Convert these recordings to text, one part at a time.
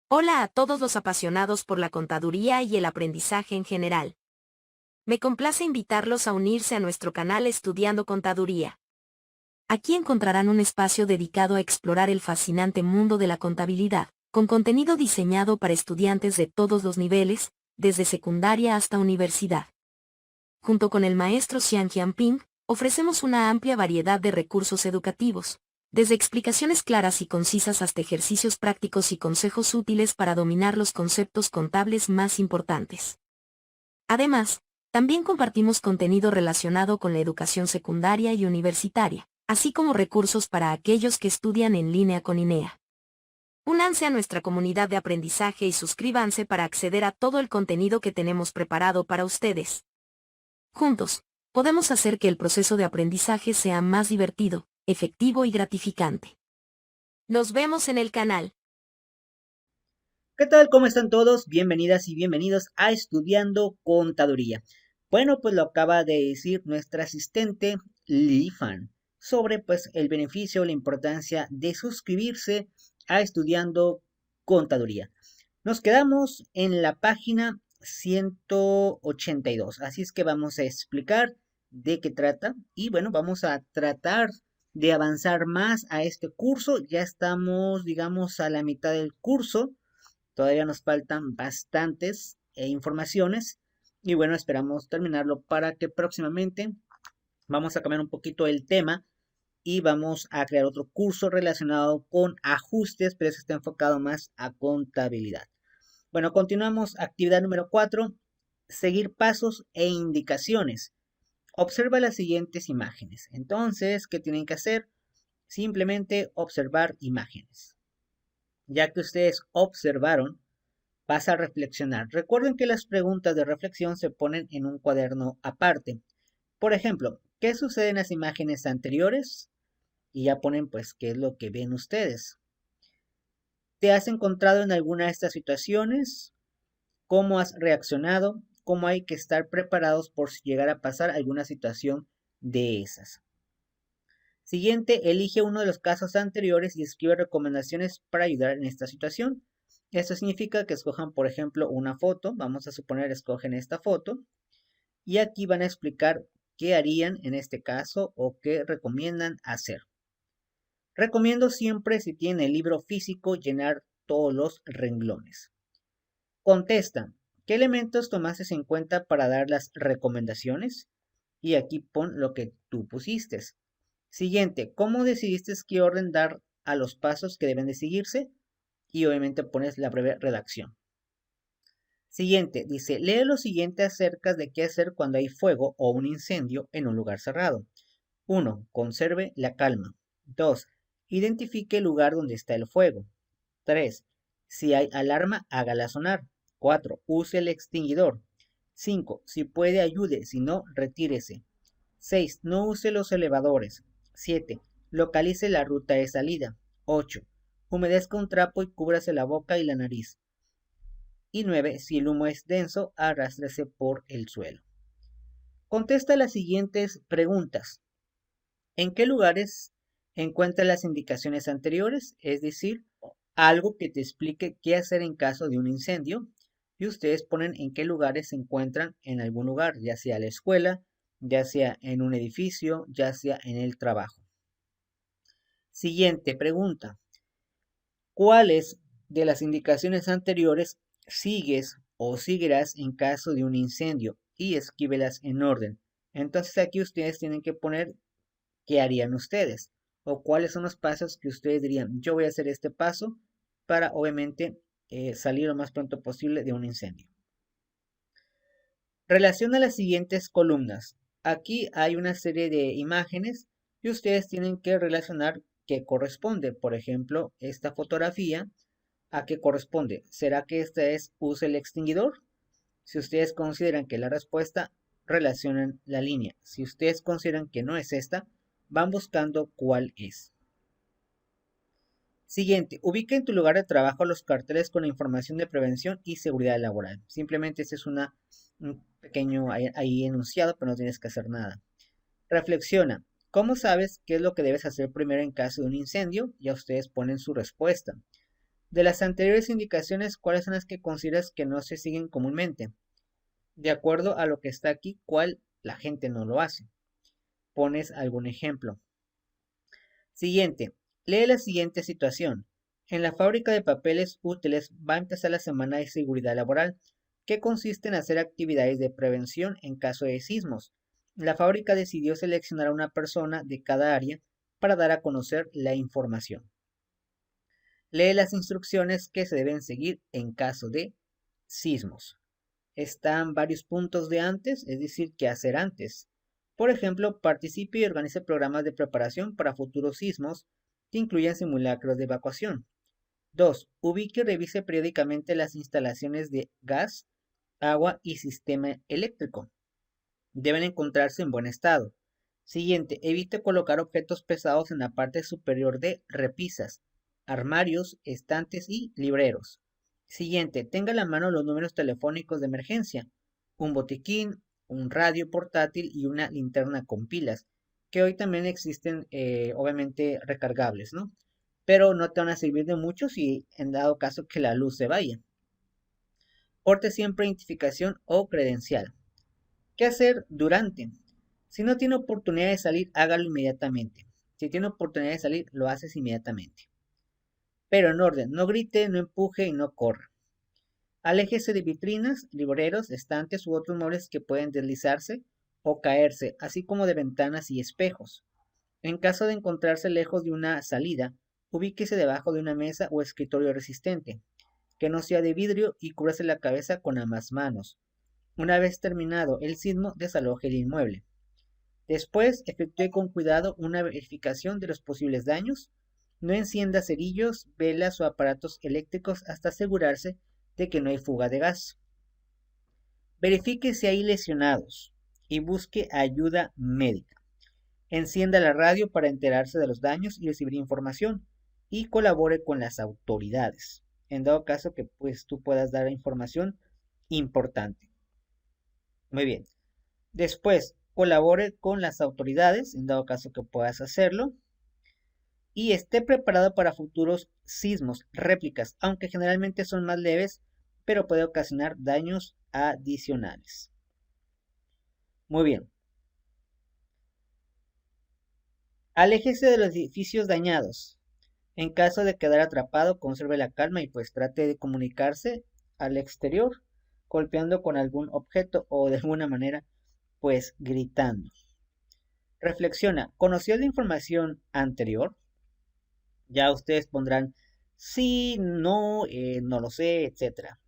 Hola a todos los apasionados por la contaduría y el aprendizaje en general. Me complace invitarlos a unirse a nuestro canal Estudiando Contaduría. Aquí encontrarán un espacio dedicado a explorar el fascinante mundo de la contabilidad, con contenido diseñado para estudiantes de todos los niveles, desde secundaria hasta universidad. Junto con el maestro Xian Jianping, ofrecemos una amplia variedad de recursos educativos, desde explicaciones claras y concisas hasta ejercicios prácticos y consejos útiles para dominar los conceptos contables más importantes. Además, también compartimos contenido relacionado con la educación secundaria y universitaria, así como recursos para aquellos que estudian en línea con INEA. Únanse a nuestra comunidad de aprendizaje y suscríbanse para acceder a todo el contenido que tenemos preparado para ustedes. Juntos, podemos hacer que el proceso de aprendizaje sea más divertido, efectivo y gratificante. Nos vemos en el canal. ¿Qué tal? ¿Cómo están todos? Bienvenidas y bienvenidos a Estudiando Contaduría. Bueno, pues lo acaba de decir nuestra asistente Li Fan sobre pues el beneficio, la importancia de suscribirse a Estudiando Contaduría. Nos quedamos en la página 182, así es que vamos a explicar de qué trata y bueno, vamos a tratar de avanzar más a este curso. Ya estamos, digamos, a la mitad del curso. Todavía nos faltan bastantes informaciones y bueno, esperamos terminarlo para que próximamente vamos a cambiar un poquito el tema y vamos a crear otro curso relacionado con ajustes, pero eso está enfocado más a contabilidad. Bueno, continuamos. Actividad número 4. Seguir pasos e indicaciones. Observa las siguientes imágenes. Entonces, ¿qué tienen que hacer? Simplemente observar imágenes. Ya que ustedes observaron, vas a reflexionar. Recuerden que las preguntas de reflexión se ponen en un cuaderno aparte. Por ejemplo, ¿qué sucede en las imágenes anteriores? Y ya ponen pues qué es lo que ven ustedes. ¿Te has encontrado en alguna de estas situaciones? ¿Cómo has reaccionado? ¿Cómo hay que estar preparados por si llegara a pasar alguna situación de esas? Siguiente, elige uno de los casos anteriores y escribe recomendaciones para ayudar en esta situación. Esto significa que escojan, por ejemplo, una foto. Vamos a suponer escogen esta foto. Y aquí van a explicar qué harían en este caso o qué recomiendan hacer. Recomiendo siempre, si tienen el libro físico, llenar todos los renglones. Contesta, ¿qué elementos tomaste en cuenta para dar las recomendaciones? Y aquí pon lo que tú pusiste. Siguiente, ¿cómo decidiste qué orden dar a los pasos que deben de seguirse? Y obviamente pones la breve redacción. Siguiente, dice, lee lo siguiente acerca de qué hacer cuando hay fuego o un incendio en un lugar cerrado. 1. Conserve la calma. 2. Identifique el lugar donde está el fuego. 3. Si hay alarma, hágala sonar. 4. Use el extinguidor. 5. Si puede, ayude. Si no, retírese. 6. No use los elevadores. 7. Localice la ruta de salida. 8. Humedezca un trapo y cúbrase la boca y la nariz. Y 9. Si el humo es denso, arrástrese por el suelo. Contesta las siguientes preguntas. ¿En qué lugares encuentra las indicaciones anteriores? Es decir, algo que te explique qué hacer en caso de un incendio. Y ustedes ponen en qué lugares se encuentran en algún lugar, ya sea la escuela, ya sea en un edificio, ya sea en el trabajo. Siguiente pregunta. ¿Cuáles de las indicaciones anteriores sigues o seguirás en caso de un incendio? Y escríbelas en orden. Entonces aquí ustedes tienen que poner qué harían ustedes o cuáles son los pasos que ustedes dirían, yo voy a hacer este paso para obviamente salir lo más pronto posible de un incendio. Relaciona las siguientes columnas. Aquí hay una serie de imágenes y ustedes tienen que relacionar qué corresponde. Por ejemplo, esta fotografía, ¿a qué corresponde? ¿Será que esta es use el extinguidor? Si ustedes consideran que la respuesta, relacionan la línea. Si ustedes consideran que no es esta, van buscando cuál es. Siguiente, ubica en tu lugar de trabajo los carteles con la información de prevención y seguridad laboral. Simplemente este es un pequeño ahí enunciado, pero no tienes que hacer nada. Reflexiona, ¿cómo sabes qué es lo que debes hacer primero en caso de un incendio? Ya ustedes ponen su respuesta. De las anteriores indicaciones, ¿cuáles son las que consideras que no se siguen comúnmente? De acuerdo a lo que está aquí, ¿cuál la gente no lo hace? Pones algún ejemplo. Siguiente. Lee la siguiente situación. En la fábrica de papeles útiles va a empezar la semana de seguridad laboral, que consiste en hacer actividades de prevención en caso de sismos. La fábrica decidió seleccionar a una persona de cada área para dar a conocer la información. Lee las instrucciones que se deben seguir en caso de sismos. Están varios puntos de antes, es decir, qué hacer antes. Por ejemplo, participe y organice programas de preparación para futuros sismos que incluyan simulacros de evacuación. 2. Ubique y revise periódicamente las instalaciones de gas, agua y sistema eléctrico. Deben encontrarse en buen estado. Siguiente, evite colocar objetos pesados en la parte superior de repisas, armarios, estantes y libreros. Siguiente, tenga a la mano los números telefónicos de emergencia, un botiquín, un radio portátil y una linterna con pilas, que hoy también existen obviamente recargables, ¿no? Pero no te van a servir de mucho si en dado caso que la luz se vaya. Porte siempre identificación o credencial. ¿Qué hacer durante? Si no tiene oportunidad de salir, hágalo inmediatamente. Si tiene oportunidad de salir, lo haces inmediatamente. Pero en orden, no grite, no empuje y no corra. Aléjese de vitrinas, libreros, estantes u otros muebles que pueden deslizarse o caerse, así como de ventanas y espejos. En caso de encontrarse lejos de una salida, ubíquese debajo de una mesa o escritorio resistente, que no sea de vidrio y cúbrase la cabeza con ambas manos. Una vez terminado el sismo, desaloje el inmueble. Después, efectúe con cuidado una verificación de los posibles daños. No encienda cerillos, velas o aparatos eléctricos hasta asegurarse de que no hay fuga de gas. Verifique si hay lesionados y busque ayuda médica. Encienda la radio para enterarse de los daños y recibir información y colabore con las autoridades, en dado caso que pues tú puedas dar información importante. Muy bien. Después, colabore con las autoridades, en dado caso que puedas hacerlo, y esté preparado para futuros sismos, réplicas, aunque generalmente son más leves, pero puede ocasionar daños adicionales. Muy bien. Aléjese de los edificios dañados. En caso de quedar atrapado, conserve la calma y pues trate de comunicarse al exterior, golpeando con algún objeto o de alguna manera, pues gritando. Reflexiona, ¿conoció la información anterior? Ya ustedes pondrán sí, no, no lo sé, etc.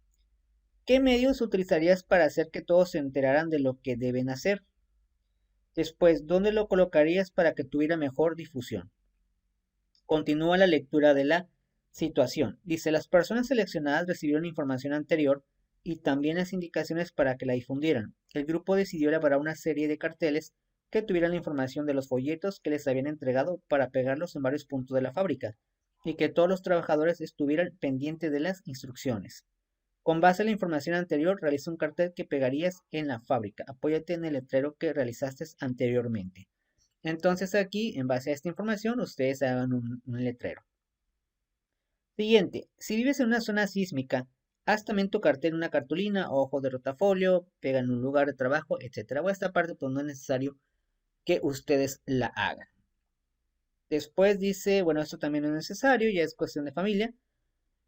¿Qué medios utilizarías para hacer que todos se enteraran de lo que deben hacer? Después, ¿dónde lo colocarías para que tuviera mejor difusión? Continúa la lectura de la situación. Dice, las personas seleccionadas recibieron información anterior y también las indicaciones para que la difundieran. El grupo decidió elaborar una serie de carteles que tuvieran la información de los folletos que les habían entregado para pegarlos en varios puntos de la fábrica y que todos los trabajadores estuvieran pendientes de las instrucciones. Con base en la información anterior, realiza un cartel que pegarías en la fábrica. Apóyate en el letrero que realizaste anteriormente. Entonces aquí, en base a esta información, ustedes hagan un letrero. Siguiente, si vives en una zona sísmica, haz también tu cartel en una cartulina o hojo de rotafolio, pega en un lugar de trabajo, etc. O esta parte pues no es necesario que ustedes la hagan. Después dice, bueno, esto también no es necesario, ya es cuestión de familia.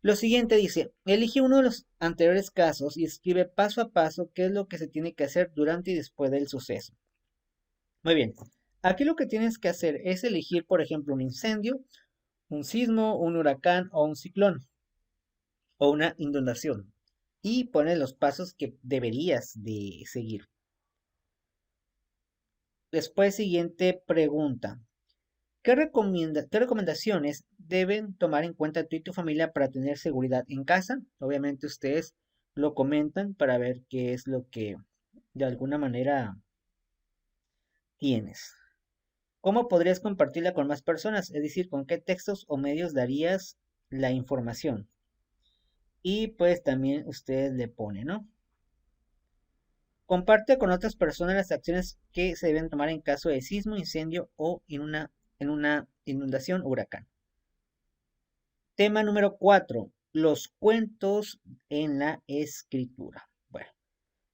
Lo siguiente dice, elige uno de los anteriores casos y escribe paso a paso qué es lo que se tiene que hacer durante y después del suceso. Muy bien, aquí lo que tienes que hacer es elegir, por ejemplo, un incendio, un sismo, un huracán o un ciclón o una inundación y pones los pasos que deberías de seguir. Después, siguiente pregunta. ¿Qué recomendaciones deben tomar en cuenta tú y tu familia para tener seguridad en casa? Obviamente ustedes lo comentan para ver qué es lo que de alguna manera tienes. ¿Cómo podrías compartirla con más personas? Es decir, ¿con qué textos o medios darías la información? Y pues también ustedes le ponen, ¿no? Comparte con otras personas las acciones que se deben tomar en caso de sismo, incendio o en una inundación o huracán. Tema número 4. los cuentos en la escritura. Bueno,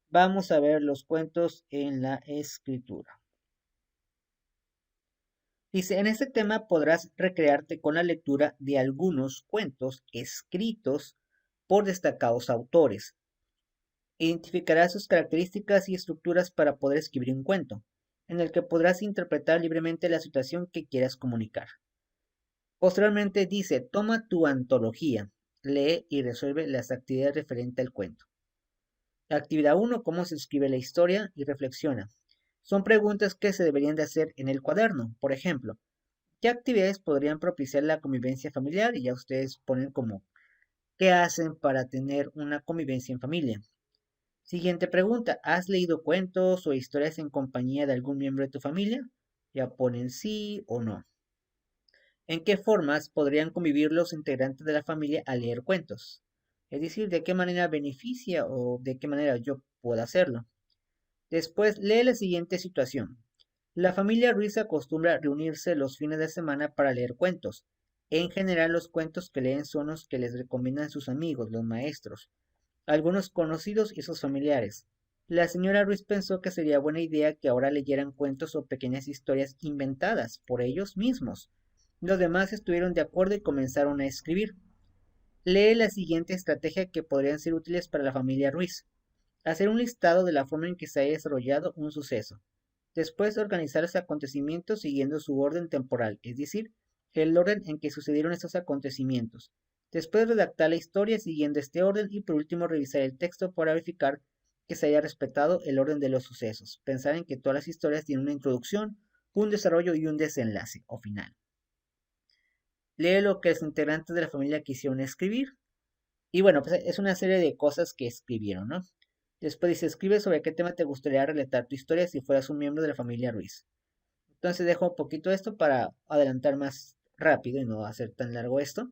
vamos a ver los cuentos en la escritura. Dice, en este tema podrás recrearte con la lectura de algunos cuentos escritos por destacados autores. Identificarás sus características y estructuras para poder escribir un cuento, en el que podrás interpretar libremente la situación que quieras comunicar. Posteriormente dice, toma tu antología, lee y resuelve las actividades referentes al cuento. Actividad 1, cómo se escribe la historia y reflexiona. Son preguntas que se deberían de hacer en el cuaderno. Por ejemplo, ¿qué actividades podrían propiciar la convivencia familiar? Y ya ustedes ponen como, ¿qué hacen para tener una convivencia en familia? Siguiente pregunta, ¿has leído cuentos o historias en compañía de algún miembro de tu familia? Ya ponen sí o no. ¿En qué formas podrían convivir los integrantes de la familia al leer cuentos? Es decir, ¿de qué manera beneficia o de qué manera yo puedo hacerlo? Después, lee la siguiente situación. La familia Ruiz acostumbra a reunirse los fines de semana para leer cuentos. En general, los cuentos que leen son los que les recomiendan sus amigos, los maestros, algunos conocidos y sus familiares. La señora Ruiz pensó que sería buena idea que ahora leyeran cuentos o pequeñas historias inventadas por ellos mismos. Los demás estuvieron de acuerdo y comenzaron a escribir. Lee la siguiente estrategia que podrían ser útiles para la familia Ruiz. Hacer un listado de la forma en que se haya desarrollado un suceso. Después organizar los acontecimientos siguiendo su orden temporal, es decir, el orden en que sucedieron estos acontecimientos. Después redactar la historia siguiendo este orden y por último revisar el texto para verificar que se haya respetado el orden de los sucesos. Pensar en que todas las historias tienen una introducción, un desarrollo y un desenlace o final. Lee lo que los integrantes de la familia quisieron escribir. Y bueno, pues es una serie de cosas que escribieron, ¿no? Después dice, escribe sobre qué tema te gustaría relatar tu historia si fueras un miembro de la familia Ruiz. Entonces dejo un poquito esto para adelantar más rápido y no hacer tan largo esto.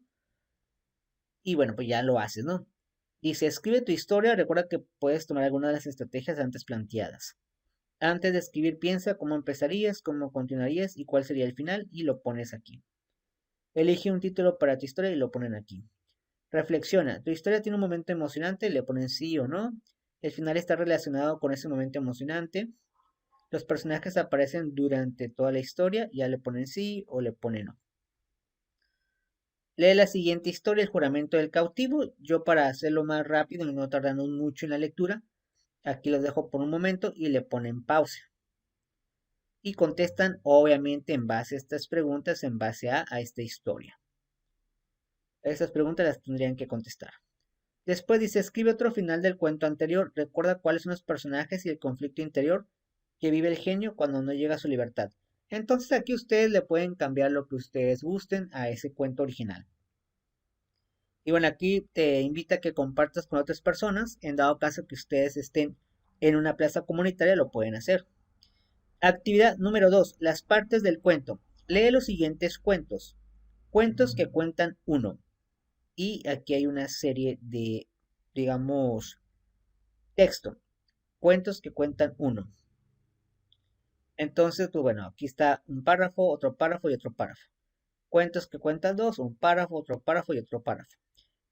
Y bueno, pues ya lo haces, ¿no? Dice, escribe tu historia, recuerda que puedes tomar alguna de las estrategias antes planteadas. Antes de escribir, piensa cómo empezarías, cómo continuarías y cuál sería el final y lo pones aquí. Elige un título para tu historia y lo ponen aquí. Reflexiona, tu historia tiene un momento emocionante, le ponen sí o no. El final está relacionado con ese momento emocionante. Los personajes aparecen durante toda la historia, ya le ponen sí o le ponen no. Lee la siguiente historia, El juramento del cautivo. Yo para hacerlo más rápido y no tardarnos mucho en la lectura, aquí los dejo por un momento y le ponen pausa. Y contestan obviamente en base a estas preguntas, en base a esta historia. Estas preguntas las tendrían que contestar. Después dice, escribe otro final del cuento anterior. Recuerda cuáles son los personajes y el conflicto interior que vive el genio cuando no llega a su libertad. Entonces aquí ustedes le pueden cambiar lo que ustedes gusten a ese cuento original. Y bueno, aquí te invita a que compartas con otras personas. En dado caso que ustedes estén en una plaza comunitaria, lo pueden hacer. Actividad número 2. Las partes del cuento. Lee los siguientes cuentos. Cuentos que cuentan uno. Y aquí hay una serie de, digamos, texto. Cuentos que cuentan uno. Entonces, pues bueno, aquí está un párrafo, otro párrafo y otro párrafo. Cuentos que cuentan dos, un párrafo, otro párrafo y otro párrafo.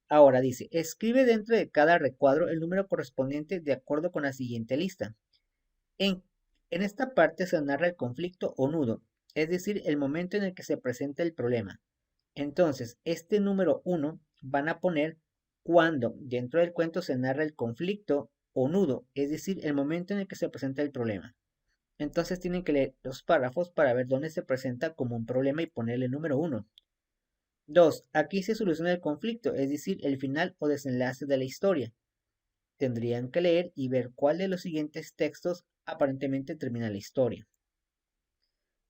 Ahora dice, escribe dentro de cada recuadro el número correspondiente de acuerdo con la siguiente lista. En, en esta parte se narra el conflicto o nudo, es decir, el momento en el que se presenta el problema. Entonces, este número 1 van a poner cuando dentro del cuento se narra el conflicto o nudo, es decir, el momento en el que se presenta el problema. Entonces tienen que leer los párrafos para ver dónde se presenta como un problema y ponerle número 1. 2. Aquí se soluciona el conflicto, es decir, el final o desenlace de la historia. Tendrían que leer y ver cuál de los siguientes textos aparentemente termina la historia.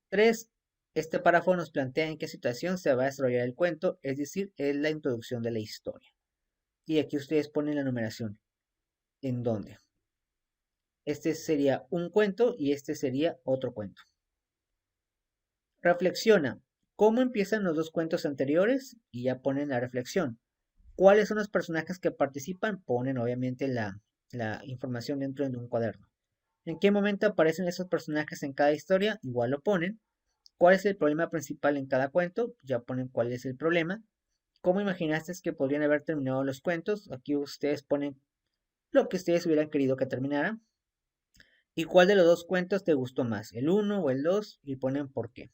3. Este párrafo nos plantea en qué situación se va a desarrollar el cuento, es decir, es la introducción de la historia. Y aquí ustedes ponen la numeración. ¿En dónde? Este sería un cuento y este sería otro cuento. Reflexiona. ¿Cómo empiezan los dos cuentos anteriores? Y ya ponen la reflexión. ¿Cuáles son los personajes que participan? Ponen obviamente la información dentro de un cuaderno. ¿En qué momento aparecen esos personajes en cada historia? Igual lo ponen. ¿Cuál es el problema principal en cada cuento? Ya ponen cuál es el problema. ¿Cómo imaginaste que podrían haber terminado los cuentos? Aquí ustedes ponen lo que ustedes hubieran querido que terminara. ¿Y cuál de los dos cuentos te gustó más? ¿El uno o el 2? Y ponen por qué.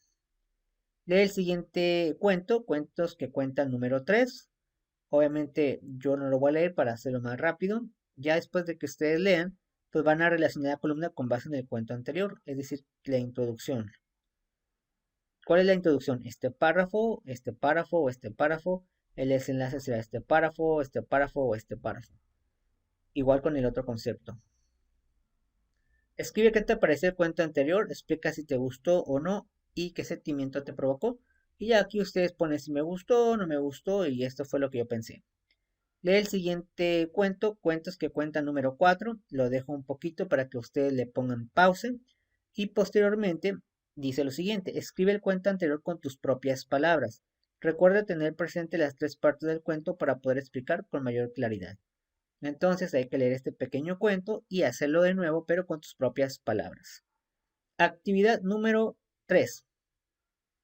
Lee el siguiente cuento, cuentos que cuentan número 3. Obviamente yo no lo voy a leer para hacerlo más rápido. Ya después de que ustedes lean, pues van a relacionar la columna con base en el cuento anterior, es decir, la introducción. ¿Cuál es la introducción? Este párrafo, este párrafo o este párrafo. El desenlace será este párrafo, este párrafo o este párrafo. Igual con el otro concepto. Escribe qué te pareció el cuento anterior, explica si te gustó o no y qué sentimiento te provocó. Y ya aquí ustedes ponen si me gustó, no me gustó y esto fue lo que yo pensé. Lee el siguiente cuento, cuentos que cuentan número 4. Lo dejo un poquito para que ustedes le pongan pausa. Y posteriormente dice lo siguiente, escribe el cuento anterior con tus propias palabras. Recuerda tener presente las tres partes del cuento para poder explicar con mayor claridad. Entonces hay que leer este pequeño cuento y hacerlo de nuevo, pero con tus propias palabras. Actividad número 3.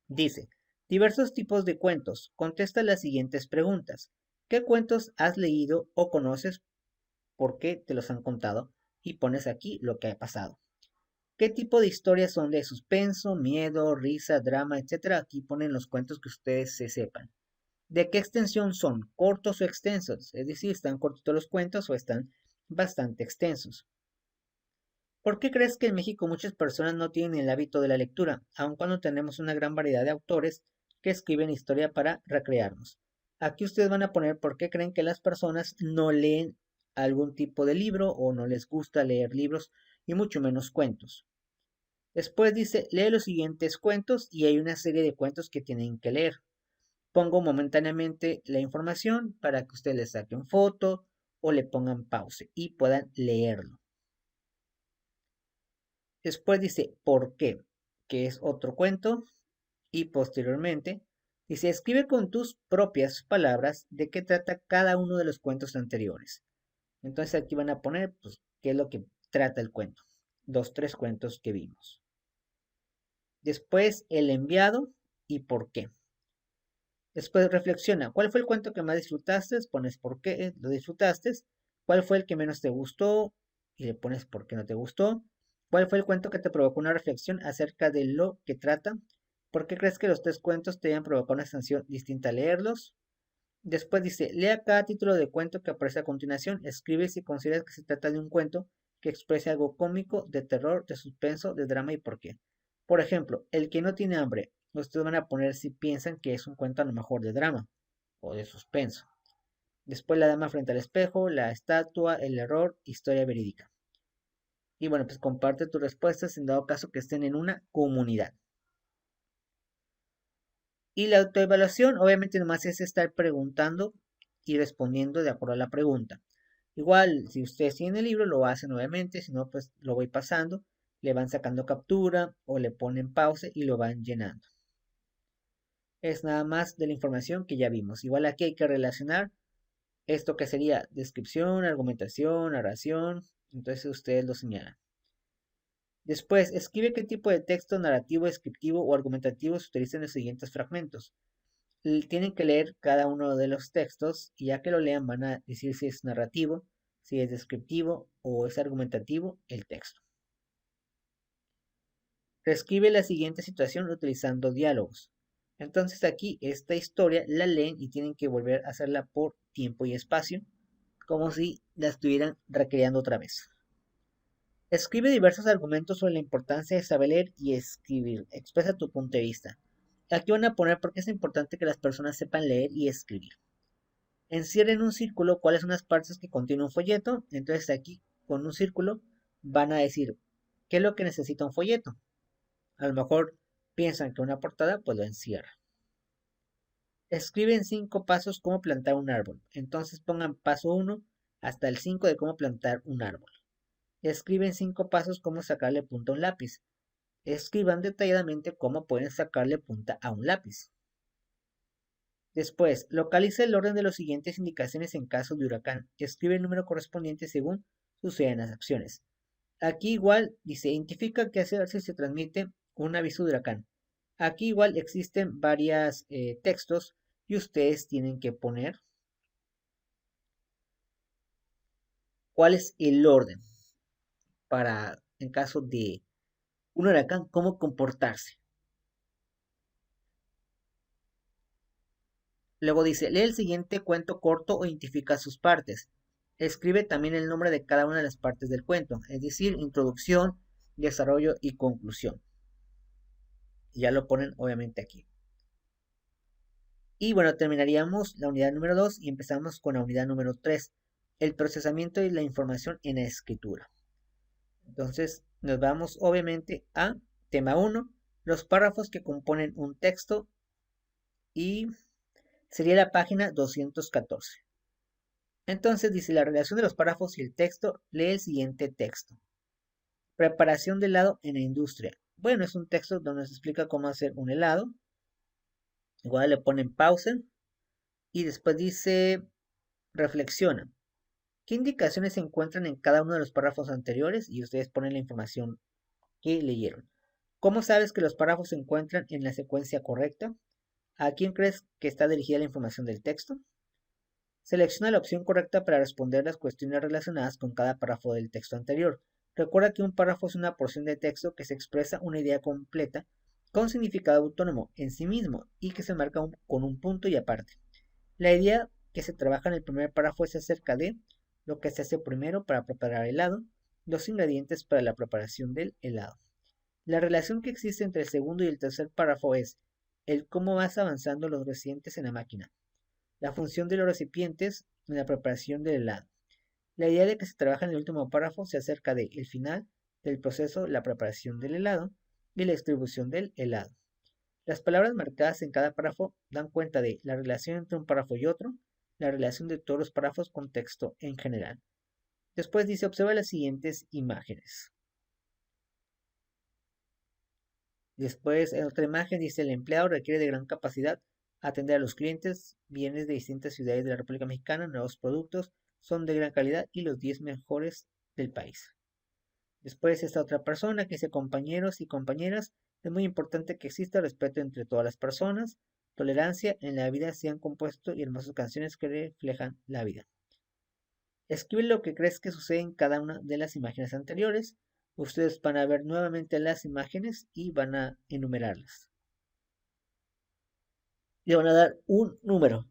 Dice, diversos tipos de cuentos. Contesta las siguientes preguntas. ¿Qué cuentos has leído o conoces? ¿Por qué te los han contado? Y pones aquí lo que ha pasado. ¿Qué tipo de historias son de suspenso, miedo, risa, drama, etcétera? Aquí ponen los cuentos que ustedes se sepan. ¿De qué extensión son? ¿Cortos o extensos? Es decir, ¿están cortitos los cuentos o están bastante extensos? ¿Por qué crees que en México muchas personas no tienen el hábito de la lectura, aun cuando tenemos una gran variedad de autores que escriben historia para recrearnos? Aquí ustedes van a poner por qué creen que las personas no leen algún tipo de libro o no les gusta leer libros y mucho menos cuentos. Después dice, lee los siguientes cuentos y hay una serie de cuentos que tienen que leer. Pongo momentáneamente la información para que ustedes le saquen foto o le pongan pause y puedan leerlo. Después dice ¿por qué? Que es otro cuento. Y posteriormente dice escribe con tus propias palabras de qué trata cada uno de los cuentos anteriores. Entonces aquí van a poner pues, qué es lo que trata el cuento. Tres cuentos que vimos. Después el enviado y por qué. Después reflexiona, ¿cuál fue el cuento que más disfrutaste? Pones por qué lo disfrutaste. ¿Cuál fue el que menos te gustó? Y le pones por qué no te gustó. ¿Cuál fue el cuento que te provocó una reflexión acerca de lo que trata? ¿Por qué crees que los tres cuentos te hayan provocado una sensación distinta al leerlos? Después dice, lea cada título de cuento que aparece a continuación. Escribe si consideras que se trata de un cuento que exprese algo cómico, de terror, de suspenso, de drama y por qué. Por ejemplo, El que no tiene hambre. Ustedes van a poner si piensan que es un cuento a lo mejor de drama o de suspenso. Después La dama frente al espejo, La estatua, El error, historia verídica. Y bueno, pues comparte tus respuestas en dado caso que estén en una comunidad. Y la autoevaluación obviamente nomás es estar preguntando y respondiendo de acuerdo a la pregunta. Igual, si ustedes tienen el libro, lo hacen obviamente, si no, pues lo voy pasando, le van sacando captura o le ponen pausa y lo van llenando. Es nada más de la información que ya vimos. Igual aquí hay que relacionar esto que sería descripción, argumentación, narración, entonces ustedes lo señalan. Después, escribe qué tipo de texto narrativo, descriptivo o argumentativo se utiliza en los siguientes fragmentos. Tienen que leer cada uno de los textos y ya que lo lean van a decir si es narrativo, si es descriptivo o es argumentativo el texto. Reescribe la siguiente situación utilizando diálogos. Entonces aquí esta historia la leen y tienen que volver a hacerla por tiempo y espacio, como si la estuvieran recreando otra vez. Escribe diversos argumentos sobre la importancia de saber leer y escribir. Expresa tu punto de vista. Aquí van a poner por qué es importante que las personas sepan leer y escribir. Encierra en un círculo cuáles son las partes que contiene un folleto. Entonces aquí con un círculo van a decir qué es lo que necesita un folleto. A lo mejor piensan que una portada pues lo encierra. Escribe en 5 pasos cómo plantar un árbol. Entonces pongan paso 1 hasta el 5 de cómo plantar un árbol. Escribe en 5 pasos cómo sacarle punta a un lápiz. Escriban detalladamente cómo pueden sacarle punta a un lápiz. Después, localiza el orden de las siguientes indicaciones en caso de huracán. Escribe el número correspondiente según sucedan las acciones. Aquí igual dice, identifica qué hacer si se transmite un aviso de huracán. Aquí igual existen varios textos y ustedes tienen que poner cuál es el orden para, en caso de un huracán, cómo comportarse. Luego dice, lee el siguiente cuento corto o identifica sus partes. Escribe también el nombre de cada una de las partes del cuento, es decir, introducción, desarrollo y conclusión. Y ya lo ponen obviamente aquí. Y bueno, terminaríamos la unidad número 2 y empezamos con la unidad número 3, el procesamiento de la información en la escritura. Entonces nos vamos obviamente a tema 1, los párrafos que componen un texto, y sería la página 214. Entonces dice la relación de los párrafos y el texto, lee el siguiente texto. Preparación de helado en la industria. Bueno, es un texto donde nos explica cómo hacer un helado. Igual le ponen pausa y después dice reflexiona. ¿Qué indicaciones se encuentran en cada uno de los párrafos anteriores? Y ustedes ponen la información que leyeron. ¿Cómo sabes que los párrafos se encuentran en la secuencia correcta? ¿A quién crees que está dirigida la información del texto? Selecciona la opción correcta para responder las cuestiones relacionadas con cada párrafo del texto anterior. Recuerda que un párrafo es una porción de texto que se expresa una idea completa con significado autónomo en sí mismo y que se marca con un punto y aparte. La idea que se trabaja en el primer párrafo es acerca de lo que se hace primero para preparar helado, los ingredientes para la preparación del helado. La relación que existe entre el segundo y el tercer párrafo es el cómo vas avanzando los recipientes en la máquina, la función de los recipientes en la preparación del helado. La idea de que se trabaja en el último párrafo se acerca de el final del proceso, la preparación del helado y la distribución del helado. Las palabras marcadas en cada párrafo dan cuenta de la relación entre un párrafo y otro, la relación de todos los párrafos con texto en general. Después dice, observa las siguientes imágenes. Después, en otra imagen dice, el empleado requiere de gran capacidad atender a los clientes, bienes de distintas ciudades de la República Mexicana, nuevos productos, son de gran calidad y los 10 mejores del país. Después esta otra persona que dice, compañeros y compañeras, es muy importante que exista respeto entre todas las personas, tolerancia en la vida, se han compuesto y hermosas canciones que reflejan la vida. Escribe lo que crees que sucede en cada una de las imágenes anteriores. Ustedes van a ver nuevamente las imágenes y van a enumerarlas. Le van a dar un número.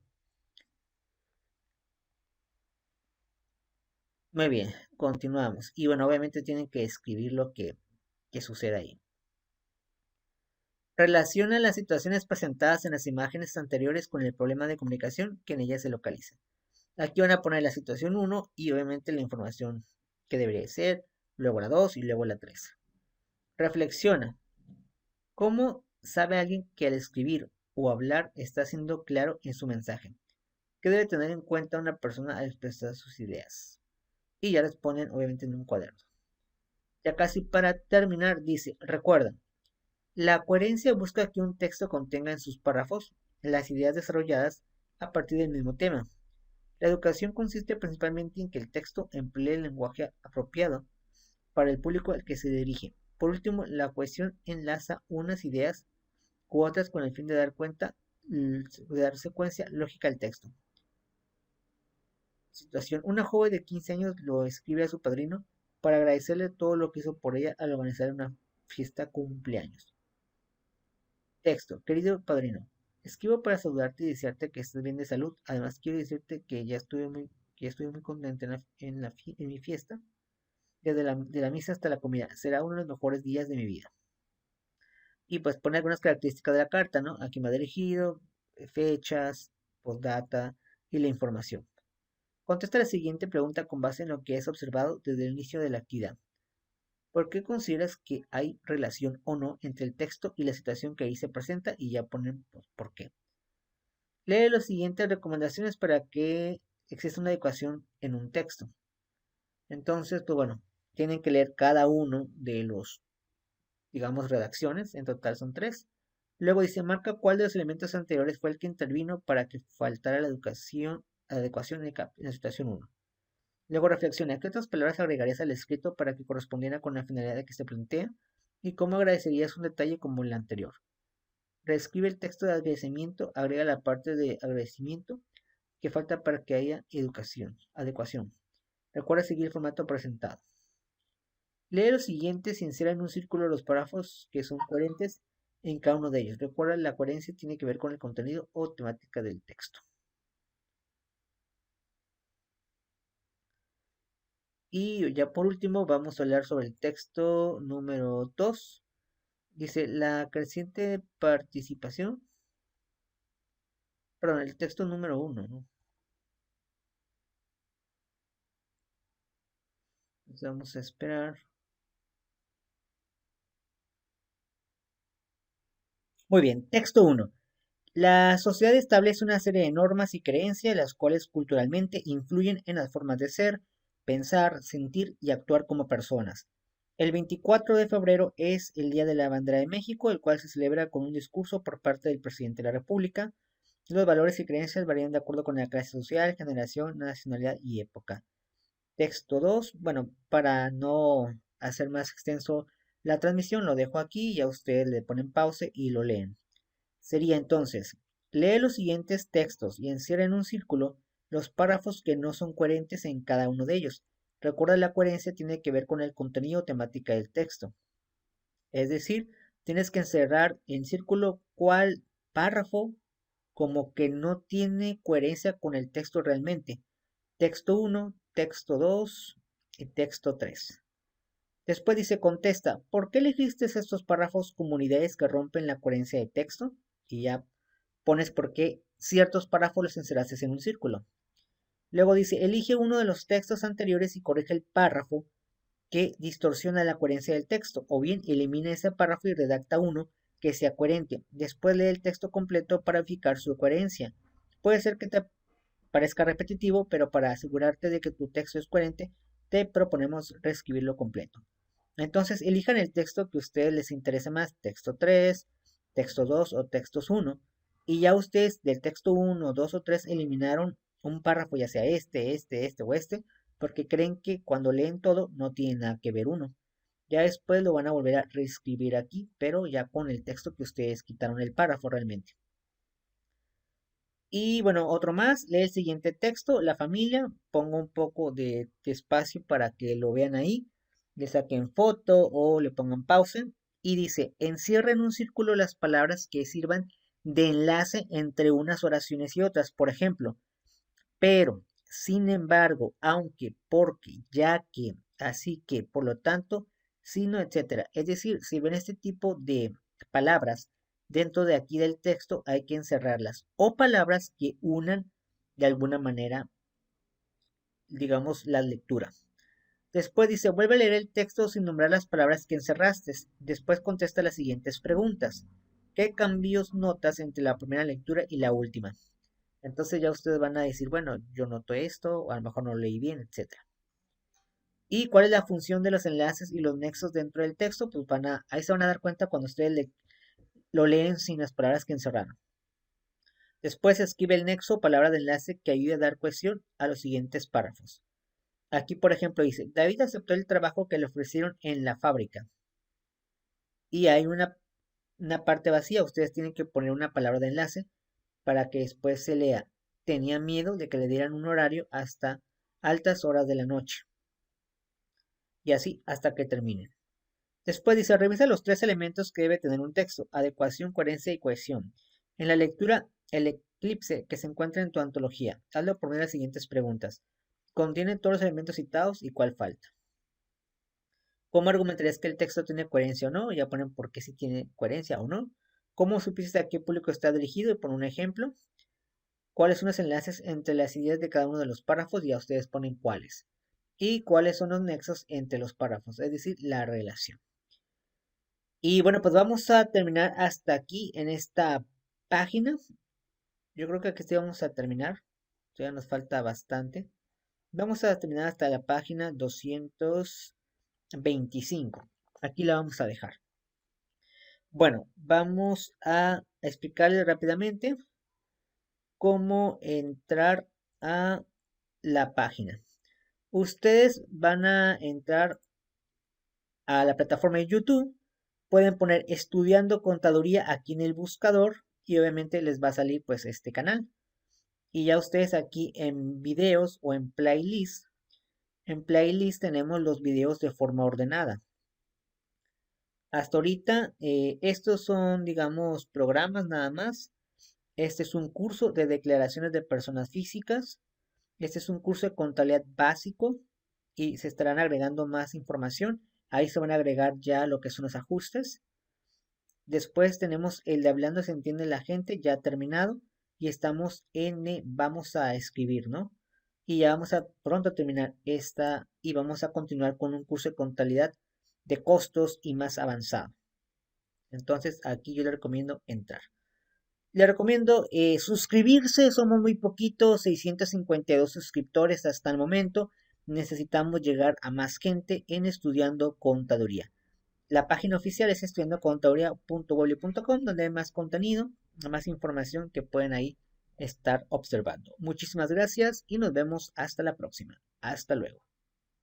Muy bien, continuamos. Y bueno, obviamente tienen que escribir lo que sucede ahí. Relaciona las situaciones presentadas en las imágenes anteriores con el problema de comunicación que en ellas se localiza. Aquí van a poner la situación 1 y obviamente la información que debería ser, luego la 2 y luego la 3. Reflexiona. ¿Cómo sabe alguien que al escribir o hablar está siendo claro en su mensaje? ¿Qué debe tener en cuenta una persona al expresar sus ideas? Y ya les ponen obviamente en un cuaderno. Ya casi para terminar dice, recuerda, la coherencia busca que un texto contenga en sus párrafos las ideas desarrolladas a partir del mismo tema. La educación consiste principalmente en que el texto emplee el lenguaje apropiado para el público al que se dirige. Por último, la cohesión enlaza unas ideas u otras con el fin de dar secuencia lógica al texto. Situación. Una joven de 15 años lo escribe a su padrino para agradecerle todo lo que hizo por ella al organizar una fiesta cumpleaños. Texto. Querido padrino, escribo para saludarte y desearte que estés bien de salud. Además, quiero decirte que ya estuve muy contenta en mi fiesta. Desde de la misa hasta la comida. Será uno de los mejores días de mi vida. Y pues pone algunas características de la carta, ¿no? A quién va dirigido, fechas, postdata y la información. Contesta la siguiente pregunta con base en lo que has observado desde el inicio de la actividad. ¿Por qué consideras que hay relación o no entre el texto y la situación que ahí se presenta? Y ya ponen pues, por qué. Lee las siguientes recomendaciones para que exista una adecuación en un texto. Entonces, pues bueno, tienen que leer cada uno de los, digamos, redacciones. En total son 3. Luego dice, marca cuál de los elementos anteriores fue el que intervino para que faltara la adecuación en la situación 1. Luego reflexiona, ¿qué otras palabras agregarías al escrito para que correspondiera con la finalidad que se plantea? ¿Y cómo agradecerías un detalle como el anterior? reescribe el texto de agradecimiento, agrega la parte de agradecimiento que falta para que haya adecuación. Recuerda seguir el formato presentado. Lee lo siguiente y insera en un círculo los párrafos que son coherentes en cada uno de ellos. Recuerda, la coherencia tiene que ver con el contenido o temática del texto. Y ya por último vamos a hablar sobre el texto número 2. Dice, la creciente participación, perdón, el texto número 1, ¿no? Entonces vamos a esperar. Muy bien, texto 1. La sociedad establece una serie de normas y creencias, las cuales culturalmente influyen en las formas de ser, pensar, sentir y actuar como personas. El 24 de febrero es el Día de la Bandera de México, el cual se celebra con un discurso por parte del presidente de la República. Los valores y creencias varían de acuerdo con la clase social, generación, nacionalidad y época. Texto 2, bueno, para no hacer más extenso la transmisión, lo dejo aquí y a ustedes le ponen pausa y lo leen. Sería entonces, lee los siguientes textos y encierra en un círculo los párrafos que no son coherentes en cada uno de ellos. Recuerda, la coherencia tiene que ver con el contenido o temática del texto. Es decir, tienes que encerrar en círculo cuál párrafo como que no tiene coherencia con el texto realmente. Texto 1, texto 2 y texto 3. Después dice, contesta, ¿por qué elegiste estos párrafos como unidades que rompen la coherencia de texto? Y ya pones por qué ciertos párrafos los encerraste en un círculo. Luego dice, elige uno de los textos anteriores y corrige el párrafo que distorsiona la coherencia del texto, o bien elimina ese párrafo y redacta uno que sea coherente. Después lee el texto completo para verificar su coherencia. Puede ser que te parezca repetitivo, pero para asegurarte de que tu texto es coherente, te proponemos reescribirlo completo. Entonces, elijan el texto que a ustedes les interese más, texto 3, texto 2 o textos 1, y ya ustedes del texto 1, 2 o 3 eliminaron un párrafo, ya sea este o este, porque creen que cuando leen todo no tiene nada que ver uno. Ya después lo van a volver a reescribir aquí, pero ya con el texto que ustedes quitaron el párrafo realmente. Y bueno, otro más, lee el siguiente texto, la familia, pongo un poco de espacio para que lo vean ahí, le saquen foto o le pongan pausa y dice, encierra en un círculo las palabras que sirvan de enlace entre unas oraciones y otras. Por ejemplo, pero, sin embargo, aunque, porque, ya que, así que, por lo tanto, sino, etcétera. Es decir, si ven este tipo de palabras dentro de aquí del texto, hay que encerrarlas. O palabras que unan de alguna manera, digamos, la lectura. Después dice, vuelve a leer el texto sin nombrar las palabras que encerraste. Después contesta las siguientes preguntas. ¿Qué cambios notas entre la primera lectura y la última? Entonces ya ustedes van a decir, bueno, yo noto esto, o a lo mejor no leí bien, etcétera. ¿Y cuál es la función de los enlaces y los nexos dentro del texto? Pues ahí se van a dar cuenta cuando ustedes lo leen sin las palabras que encerraron. Después escribe el nexo o palabra de enlace que ayude a dar cohesión a los siguientes párrafos. Aquí, por ejemplo, dice, David aceptó el trabajo que le ofrecieron en la fábrica. Y hay una parte vacía, ustedes tienen que poner una palabra de enlace para que después se lea. Tenía miedo de que le dieran un horario hasta altas horas de la noche. Y así hasta que terminen. Después dice, revisa los tres elementos que debe tener un texto: adecuación, coherencia y cohesión. En la lectura, el eclipse que se encuentra en tu antología. Hazlo por medio de las siguientes preguntas. ¿Contiene todos los elementos citados y cuál falta? ¿Cómo argumentarías que el texto tiene coherencia o no? Ya ponen por qué si tiene coherencia o no. ¿Cómo supiste a qué público está dirigido? Y pon un ejemplo. ¿Cuáles son los enlaces entre las ideas de cada uno de los párrafos? Ya ustedes ponen cuáles. Y cuáles son los nexos entre los párrafos, es decir, la relación. Y bueno, pues vamos a terminar hasta aquí en esta página. Yo creo que aquí sí vamos a terminar. Todavía nos falta bastante. Vamos a terminar hasta la página 225. Aquí la vamos a dejar. Bueno, vamos a explicarles rápidamente cómo entrar a la página. Ustedes van a entrar a la plataforma de YouTube pueden poner estudiando contaduría aquí en el buscador y obviamente les va a salir pues este canal. Y ya ustedes aquí en videos o en playlist tenemos los videos de forma ordenada. Hasta ahorita estos son digamos programas nada más. Este es un curso de declaraciones de personas físicas. Este es un curso de contabilidad básico y se estarán agregando más información. Ahí se van a agregar ya lo que son los ajustes. Después tenemos el de hablando se entiende la gente ya terminado y estamos en vamos a escribir, ¿no? Y ya vamos a pronto terminar esta y vamos a continuar con un curso de contabilidad de costos y más avanzado. Entonces aquí yo le recomiendo entrar. Le recomiendo suscribirse, somos muy poquitos, 652 suscriptores hasta el momento. Necesitamos llegar a más gente en estudiando contaduría. La página oficial es estudiandocontaduría.webly.com, donde hay más contenido, más información que pueden ahí estar observando. Muchísimas gracias y nos vemos hasta la próxima. Hasta luego.